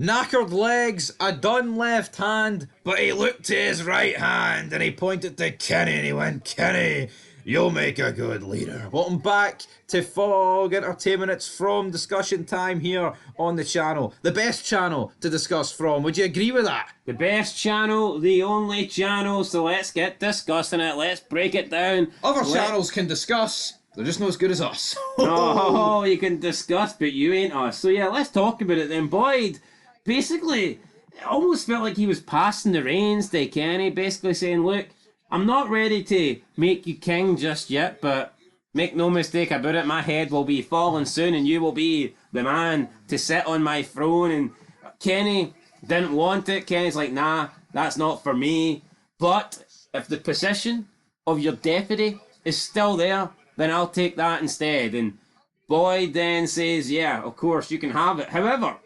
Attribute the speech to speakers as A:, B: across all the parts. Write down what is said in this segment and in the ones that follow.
A: Knackered legs, a done left hand, but he looked to his right hand and he pointed to Kenny and he went, Kenny, you'll make a good leader. Welcome back to Fog Entertainment. It's From Discussion time here on the channel. The best channel to discuss from. Would you agree with that?
B: The best channel, the only channel, so let's get discussing it. Let's break it down.
A: Other channels can discuss. They're just not as good as us.
B: Oh, you can discuss, but you ain't us. So yeah, let's talk about it then. Boyd, basically, it almost felt like he was passing the reins to Kenny, basically saying, look, I'm not ready to make you king just yet, but make no mistake about it, my head will be falling soon and you will be the man to sit on my throne. And Kenny didn't want it. Kenny's like, nah, that's not for me. But if the position of your deputy is still there, then I'll take that instead. And Boyd then says, yeah, of course, you can have it. However,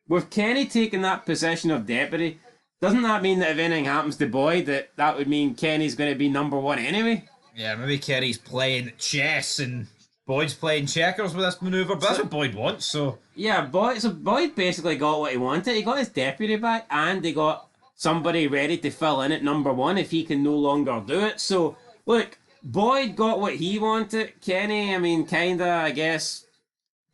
B: with Kenny taking that position of deputy, doesn't that mean that if anything happens to Boyd, that would mean Kenny's going to be number one anyway?
A: Yeah, maybe Kenny's playing chess and Boyd's playing checkers with this manoeuvre, but that's what Boyd wants, so...
B: Yeah, Boyd basically got what he wanted. He got his deputy back, and he got somebody ready to fill in at number one if he can no longer do it. So, look, Boyd got what he wanted. Kenny, I mean, kinda, I guess,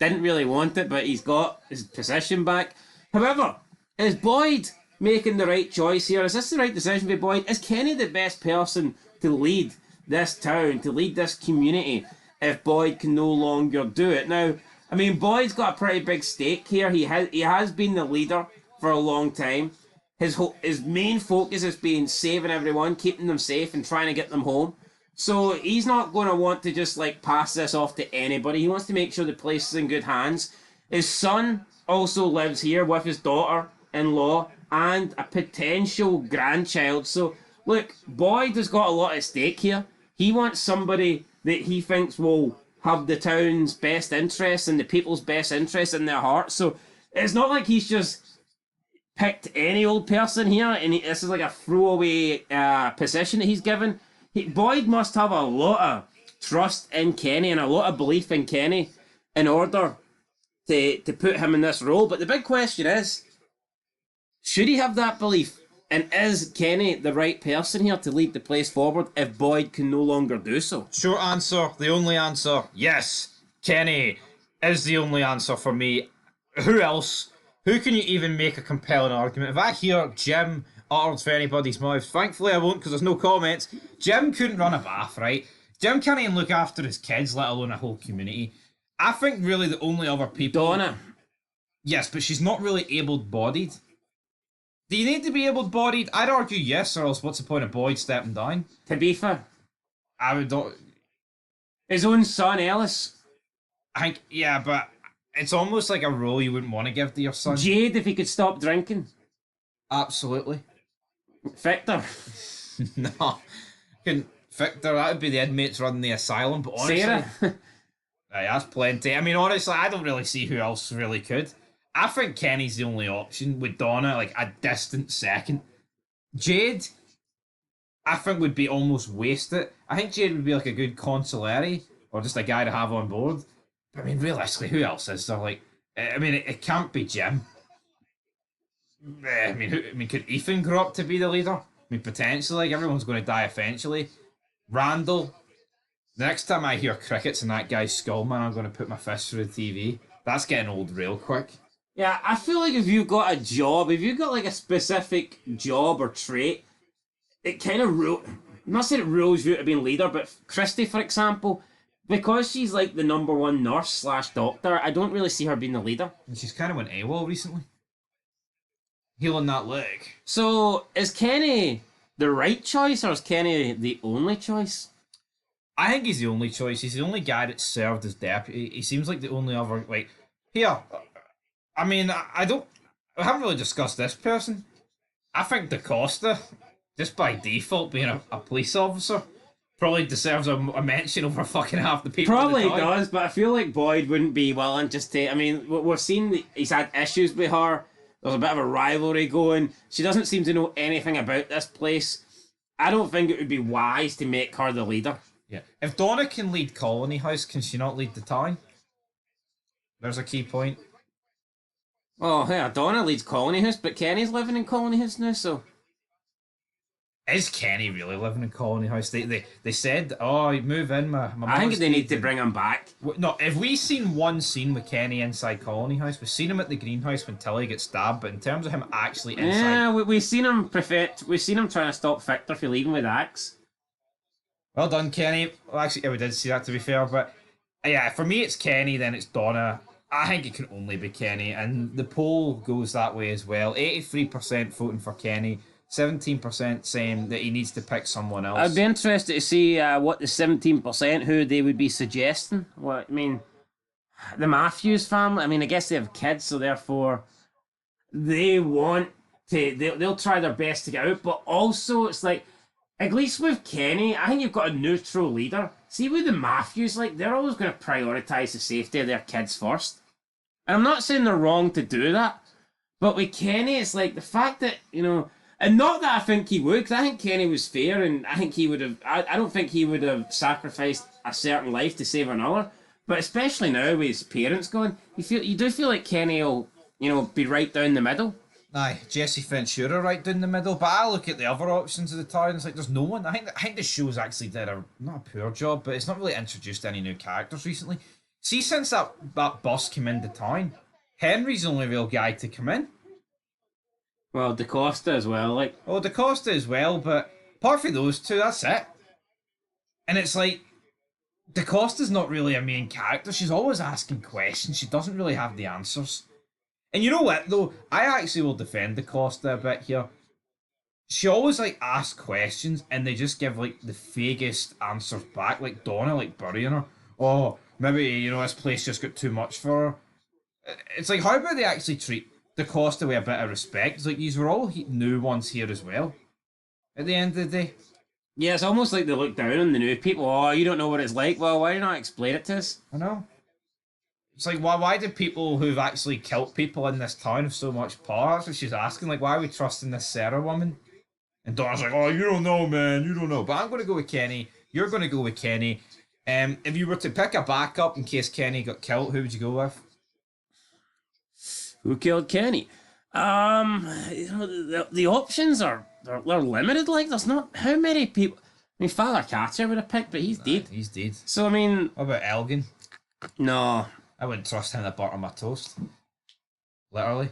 B: didn't really want it, but he's got his position back. However, is Boyd making the right choice here? Is this the right decision for Boyd? Is Kenny the best person to lead this town, to lead this community, if Boyd can no longer do it? Now, I mean, Boyd's got a pretty big stake here. He has been the leader for a long time. His main focus has been saving everyone, keeping them safe, and trying to get them home. So he's not going to want to just like pass this off to anybody. He wants to make sure the place is in good hands. His son also lives here with his daughter-in-law and a potential grandchild. So look, Boyd has got a lot at stake here. He wants somebody that he thinks will have the town's best interests and the people's best interests in their heart. So it's not like he's just picked any old person here and this is like a throwaway position that he's given. Boyd must have a lot of trust in Kenny and a lot of belief in Kenny in order to put him in this role. But the big question is, should he have that belief? And is Kenny the right person here to lead the place forward if Boyd can no longer do so?
A: Short answer, the only answer, yes. Kenny is the only answer for me. Who else? Who can you even make a compelling argument? If I hear Jim uttered for anybody's mouth, thankfully I won't because there's no comments. Jim couldn't run a bath, right? Jim can't even look after his kids, let alone a whole community. I think really the only other people...
B: Donna.
A: Yes, but she's not really able-bodied. Do you need to be able-bodied? I'd argue yes, or else what's the point of Boyd stepping down?
B: To be fair.
A: I would not...
B: His own son, Ellis.
A: I think, yeah, but it's almost like a role you wouldn't want to give to your son.
B: Jade, if he could stop drinking.
A: Absolutely.
B: Victor.
A: No. Victor, that would be the inmates running the asylum, but honestly...
B: Sarah.
A: That's plenty. I mean, honestly, I don't really see who else really could. I think Kenny's the only option, with Donna, like, a distant second. Jade, I think would be almost wasted. I think Jade would be like a good consigliere, or just a guy to have on board. But I mean, realistically, who else is there? Like, I mean, it can't be Jim. I mean, could Ethan grow up to be the leader? I mean, potentially, like, everyone's going to die eventually. Randall. The next time I hear crickets in that guy's skull, man, I'm going to put my fist through the TV. That's getting old real quick.
B: Yeah, I feel like if you've got a job, if you've got like a specific job or trait, it kind of I'm not saying it rules you to being leader, but Christy, for example, because she's like the number one nurse slash doctor, I don't really see her being the leader.
A: And she's kind of went AWOL recently. Healing that leg.
B: So, is Kenny the right choice, or is Kenny the only choice?
A: I think he's the only choice. He's the only guy that served as deputy. He seems like the only other, like... Here, I mean, I haven't really discussed this person. I think DaCosta, just by default being a police officer, probably deserves a mention over fucking half the people.
B: Probably does, but I feel like Boyd wouldn't be willing just to... I mean, we've seen he's had issues with her. There's a bit of a rivalry going. She doesn't seem to know anything about this place. I don't think it would be wise to make her the leader.
A: Yeah. If Donna can lead Colony House, can she not lead the town? There's a key point.
B: Oh, yeah, Donna leads Colony House, but Kenny's living in Colony House now, so.
A: Is Kenny really living in Colony House? They said, oh, move in, my
B: I think
A: mum's
B: they need to
A: dead."
B: bring him back.
A: No, have we seen one scene with Kenny inside Colony House? We've seen him at the greenhouse when Tilly gets stabbed, but in terms of him actually inside,
B: Yeah, we've seen him we've seen him trying to stop Victor from leaving with the axe.
A: well done, Kenny. Well, actually, yeah, we did see that to be fair, but yeah, for me it's Kenny, then it's Donna. I think it can only be Kenny, and the poll goes that way as well. 83% voting for Kenny, 17% saying that he needs to pick someone else.
B: I'd be interested to see what the 17% who they would be suggesting. What I mean, the Matthews family. I mean, I guess they have kids, so therefore they want to. They'll try their best to get out, but also it's like at least with Kenny, I think you've got a neutral leader. See with the Matthews, like they're always going to prioritize the safety of their kids first, and I'm not saying they're wrong to do that, but with Kenny, it's like the fact that and not that I think he would, because I think Kenny was fair, and I think he would have. I don't think he would have sacrificed a certain life to save another. But especially now with his parents gone, you do feel like Kenny will, be right down the middle.
A: Aye, Jesse Ventura right down the middle, but I look at the other options of the town, it's like there's no one. I think the show's actually did not a poor job, but it's not really introduced any new characters recently. See, since that bus came into town, Henry's the only real guy to come in.
B: Well, DaCosta as well, like.
A: Oh, DaCosta as well, but apart from those two, that's it. And it's like, DaCosta's not really a main character. She's always asking questions. She doesn't really have the answers. And you know what, though? I actually will defend DaCosta a bit here. She always, asks questions, and they just give, the vaguest answers back. Like Donna, burying her. Oh, maybe, this place just got too much for her. It's like, how about they actually treat DaCosta with a bit of respect? It's like, these were all new ones here as well. At the end of the day.
B: Yeah, it's almost like they look down on the new people. Oh, you don't know what it's like. Well, why not explain it to us?
A: I know. It's like, why do people who've actually killed people in this town have so much power? That's what she's asking. Like, why are we trusting this Sarah woman? And Donna's like, oh, you don't know, man. You don't know. But I'm going to go with Kenny. You're going to go with Kenny. If you were to pick a backup in case Kenny got killed, who would you go with?
B: Who killed Kenny? The options are they're limited. Like, there's not how many people. I mean, Father Carter would have picked, but he's dead.
A: He's dead.
B: So I mean,
A: What about Elgin?
B: no.
A: I wouldn't trust him to butter my toast. Literally.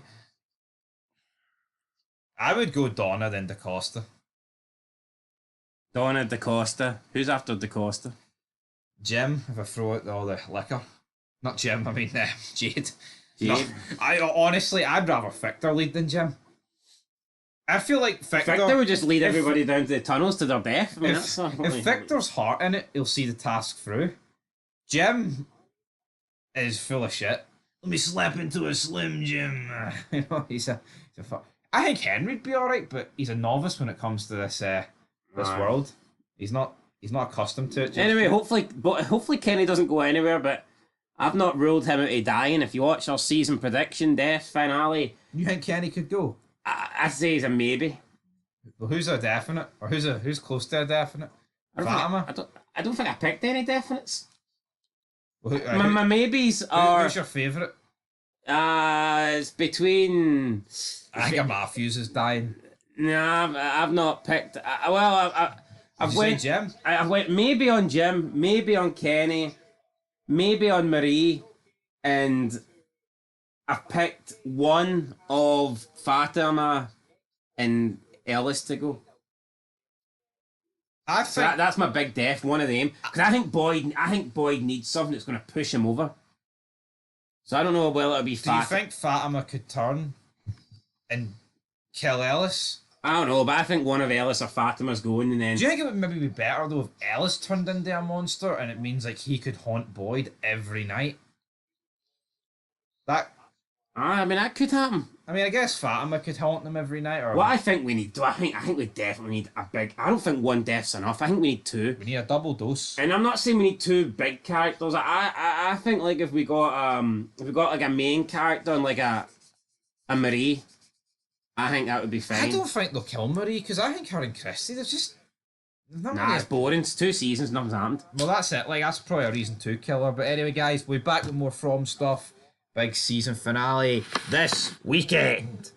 A: I would go Donna then DaCosta.
B: Donna DaCosta. Who's after DaCosta?
A: Jim, if I throw out all the liquor. Not Jim, I mean Jade.
B: Jade.
A: No, honestly, I'd rather Victor lead than Jim. I feel like
B: Victor would just lead everybody down to the tunnels to their death. I mean, that's not
A: if Victor's heart in it, he'll see the task through. Jim is full of shit. Let me slap into a Slim Jim. He's a I think Henry'd be alright, but he's a novice when it comes to this world. He's not accustomed to it.
B: Anyway, hopefully Kenny doesn't go anywhere, but I've not ruled him out of dying. If you watch our season prediction, death finale,
A: You think Kenny could go?
B: I say he's a maybe.
A: Well, who's a definite? Or who's close to a definite? Fatima?
B: I don't think I picked any definites.
A: Well,
B: My maybes are.
A: who's your favourite?
B: It's between.
A: I think Matthews is dying.
B: Nah, I've not picked. I've
A: Did you
B: went.
A: say Jim?
B: I've went maybe on Jim, maybe on Kenny, maybe on Marie, and I've picked one of Fatima and Ellis to go.
A: I
B: So
A: think
B: that's my big death, one of them. Because I think Boyd needs something that's going to push him over. So I don't know whether it'll be
A: Do you
B: Fatima.
A: think Fatima could turn and kill Ellis?
B: I don't know, but I think one of Ellis or Fatima's going, and then
A: Do you think it would maybe be better though if Ellis turned into a monster and it means he could haunt Boyd every night?
B: I mean that could happen.
A: I guess Fatima could haunt them every night, or
B: What I think we need, I think we definitely need a big. I don't think one death's enough. I think we need two.
A: we need a double dose.
B: And I'm not saying we need two big characters. I think if we got a main character and a Marie, I think that would be fine.
A: I don't think they'll kill Marie because I think her and Christy, there's not
B: Nah,
A: really
B: it's boring. It's 2 seasons, nothing's happened.
A: Well, that's it. That's probably a reason to kill her. But anyway, guys, we're back with more From stuff. big season finale this weekend.